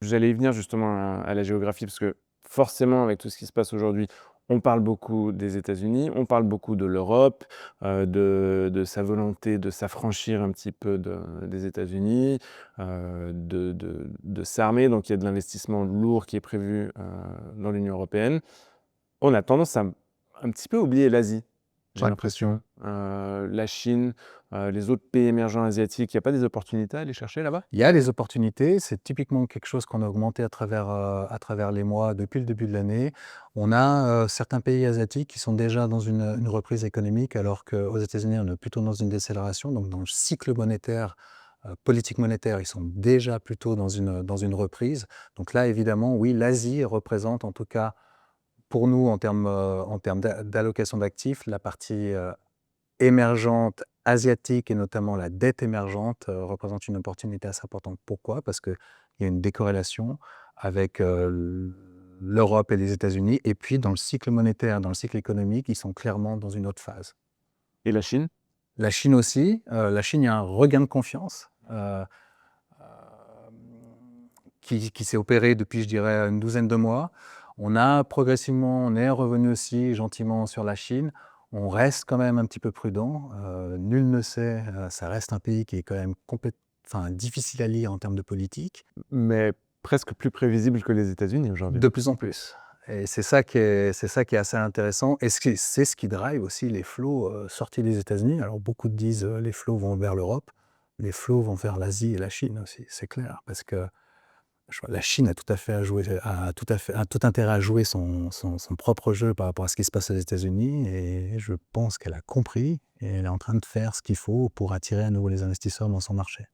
J'allais y venir justement à la géographie parce que forcément avec tout ce qui se passe aujourd'hui, on parle beaucoup des États-Unis, on parle beaucoup de l'Europe, de sa volonté de s'affranchir un petit peu des États-Unis, de s'armer. Donc il y a de l'investissement lourd qui est prévu dans l'Union européenne. On a tendance à un petit peu oublier l'Asie, j'ai Ouais. l'impression. La Chine, les autres pays émergents asiatiques, il n'y a pas des opportunités à aller chercher là-bas? Il y a des opportunités, c'est typiquement quelque chose qu'on a augmenté à travers les mois depuis le début de l'année. On a certains pays asiatiques qui sont déjà dans une reprise économique, alors qu'aux États-Unis, on est plutôt dans une décélération. Donc, dans le cycle monétaire, politique monétaire, ils sont déjà plutôt dans une reprise. Donc là, évidemment, oui, l'Asie représente, en tout cas pour nous, en termes d'allocation d'actifs, la partie émergente asiatique et notamment la dette émergente représente une opportunité assez importante. Pourquoi? Parce qu'il y a une décorrélation avec l'Europe et les États-Unis. Et puis, dans le cycle monétaire, dans le cycle économique, ils sont clairement dans une autre phase. Et la Chine? La Chine aussi. La Chine, il y a un regain de confiance qui s'est opéré depuis, je dirais, une douzaine de mois. On est revenu aussi gentiment sur la Chine. On reste quand même un petit peu prudent. Nul ne sait, ça reste un pays qui est quand même difficile à lire en termes de politique, Mais presque plus prévisible que les États-Unis aujourd'hui. de plus en plus. Et c'est ça qui est assez intéressant. Et c'est ce qui drive aussi les flots sortis des États-Unis. Alors beaucoup disent les flots vont vers l'Europe, les flots vont vers l'Asie et la Chine aussi, c'est clair. Parce que la Chine a tout à fait a tout intérêt à jouer son propre jeu par rapport à ce qui se passe aux États-Unis, et je pense qu'elle a compris et elle est en train de faire ce qu'il faut pour attirer à nouveau les investisseurs dans son marché.